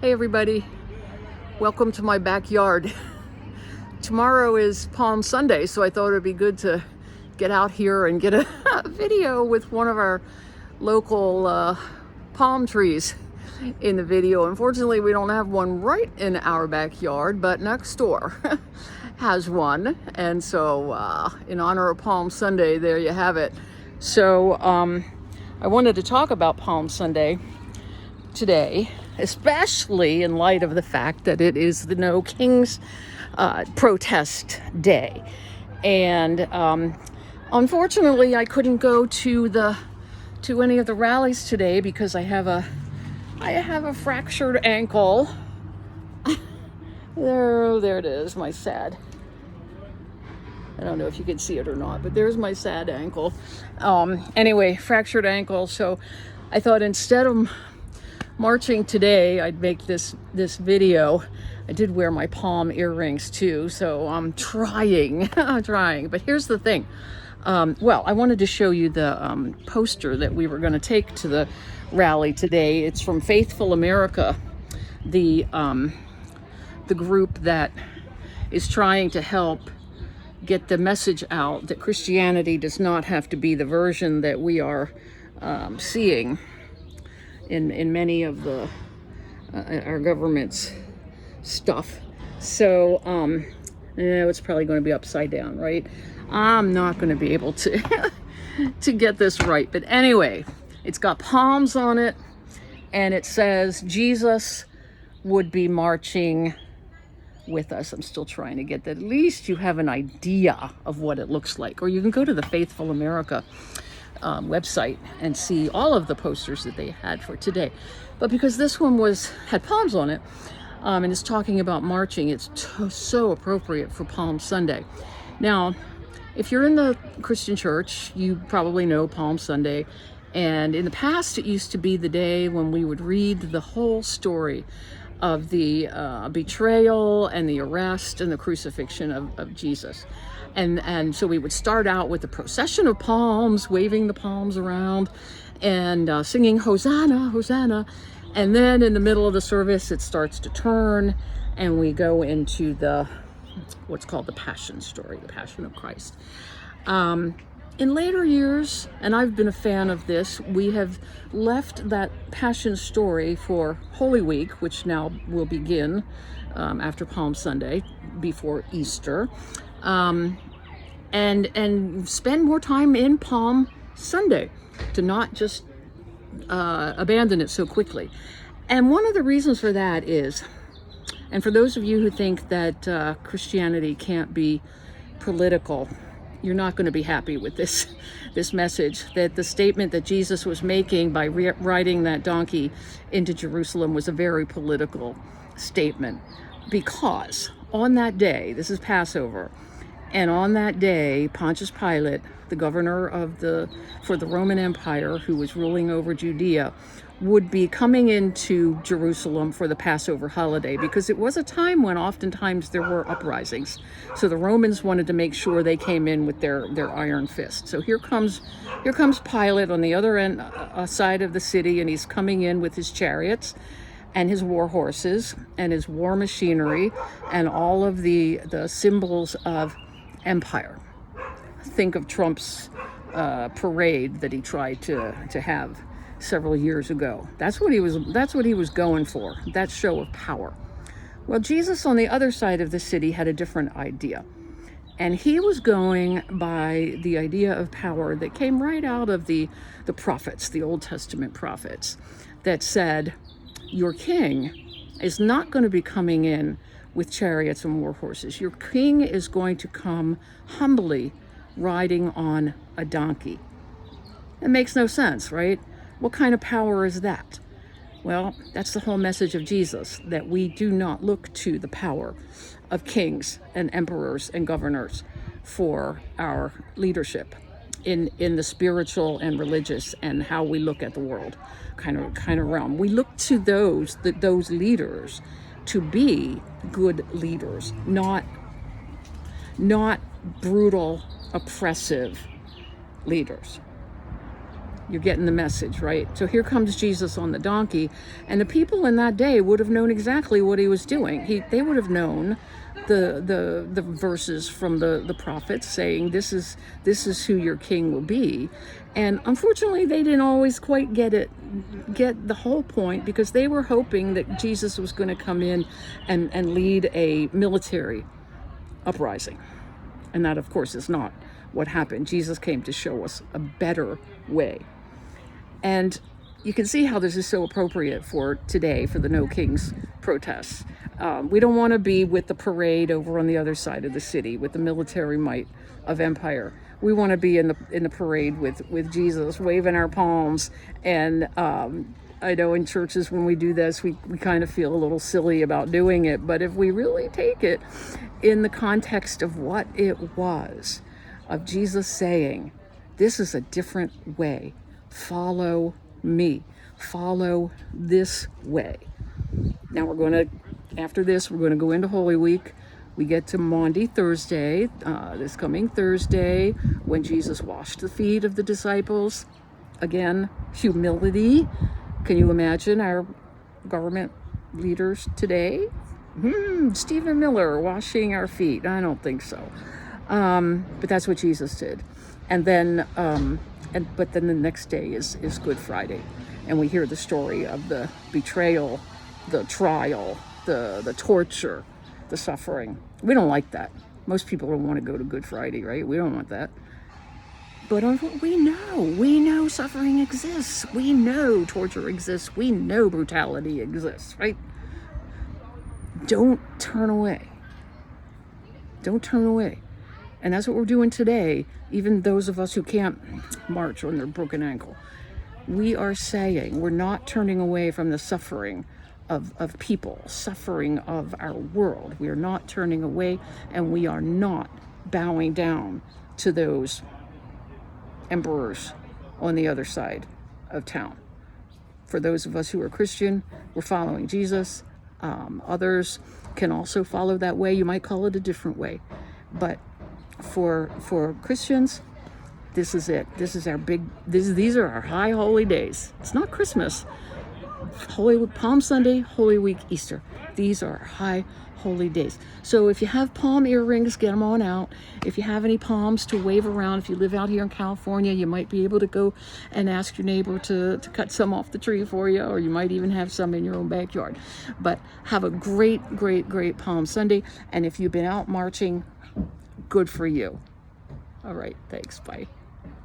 Hey everybody, welcome to my backyard. Tomorrow is Palm Sunday, so I thought it'd be good to get out here and get a video with one of our local palm trees in the video. Unfortunately, we don't have one right in our backyard, but next door has one. And so in honor of Palm Sunday, there you have it. So I wanted to talk about Palm Sunday today, especially in light of the fact that it is the No Kings protest day. And unfortunately, I couldn't go to any of the rallies today because I have a fractured ankle. There it is, my sad. I don't know if you can see it or not, but there's my sad ankle. Anyway, fractured ankle. So I thought instead of marching today, I'd make this video. I did wear my palm earrings too, so I'm trying. But here's the thing. Well, I wanted to show you the poster that we were going to take to the rally today. It's from Faithful America, the group that is trying to help get the message out that Christianity does not have to be the version that we are seeing in many of the our government's stuff. So it's probably going to be upside down, right? I'm not going to be able to to get this right, but anyway, it's got palms on it, and it says Jesus would be marching with us. I'm still trying to get that. At least you have an idea of what it looks like, or you can go to the Faithful America website and see all of the posters that they had for today. But because this one had palms on it, and is talking about marching, it's so appropriate for Palm Sunday. Now, if you're in the Christian church, you probably know Palm Sunday. And in the past, it used to be the day when we would read the whole story of the betrayal and the arrest and the crucifixion of Jesus. And so we would start out with a procession of palms, waving the palms around and singing Hosanna, Hosanna. And then in the middle of the service, it starts to turn and we go into what's called the Passion story, the Passion of Christ. In later years, and I've been a fan of this, we have left that Passion story for Holy Week, which now will begin after Palm Sunday, before Easter. And spend more time in Palm Sunday to not just abandon it so quickly. And one of the reasons for that is, and for those of you who think that Christianity can't be political, you're not going to be happy with this message, that the statement that Jesus was making by riding that donkey into Jerusalem was a very political statement. Because on that day, this is Passover, and on that day, Pontius Pilate, the governor for the Roman Empire, who was ruling over Judea, would be coming into Jerusalem for the Passover holiday, because it was a time when oftentimes there were uprisings. So the Romans wanted to make sure they came in with their iron fist. So here comes Pilate on the other end side of the city, and he's coming in with his chariots and his war horses and his war machinery and all of the symbols of empire. Think of Trump's parade that he tried to have several years ago. That's what he was going for, that show of power. Well, Jesus on the other side of the city had a different idea. And he was going by the idea of power that came right out of the prophets, the Old Testament prophets, that said, your king is not going to be coming in with chariots and war horses. Your king is going to come humbly riding on a donkey. It makes no sense, right? What kind of power is that? Well, that's the whole message of Jesus, that we do not look to the power of kings and emperors and governors for our leadership in the spiritual and religious and how we look at the world kind of realm. We look to those leaders to be good leaders, not brutal, oppressive leaders. You're getting the message, right? So here comes Jesus on the donkey, and the people in that day would have known exactly what he was doing. They would have known the verses from the prophets saying this is who your king will be. And unfortunately, they didn't always quite get the whole point, because they were hoping that Jesus was going to come in and lead a military uprising. And that, of course, is not what happened. Jesus came to show us a better way. And you can see how this is so appropriate for today, for the No Kings protests. We don't want to be with the parade over on the other side of the city with the military might of empire. We want to be in the parade with Jesus, waving our palms. And I know in churches when we do this, we kind of feel a little silly about doing it. But if we really take it in the context of what it was, of Jesus saying, this is a different way. Follow me. Follow this way. Now after this, we're going to go into Holy Week. We get to Maundy Thursday, this coming Thursday, when Jesus washed the feet of the disciples. Again, humility. Can you imagine our government leaders today? Stephen Miller washing our feet. I don't think so. But that's what Jesus did. And then, but then the next day is Good Friday. And we hear the story of the betrayal, the trial, the torture, the suffering. We don't like that. Most people don't want to go to Good Friday, right? We don't want that. But we know suffering exists. We know torture exists. We know brutality exists, right? Don't turn away. Don't turn away. And that's what we're doing today, even those of us who can't march on their broken ankle. We are saying we're not turning away from the suffering of people, suffering of our world. We are not turning away, and we are not bowing down to those emperors on the other side of town. For those of us who are Christian, we're following Jesus. Others can also follow that way. You might call it a different way. But for Christians, this is it. This is our these are our high holy days. It's not Christmas. Palm Sunday, Holy Week, Easter. These are our high holy days. So if you have palm earrings, get them on out. If you have any palms to wave around, if you live out here in California, you might be able to go and ask your neighbor to cut some off the tree for you, or you might even have some in your own backyard. But have a great Palm Sunday. And if you've been out marching, good for you. All right, thanks, bye.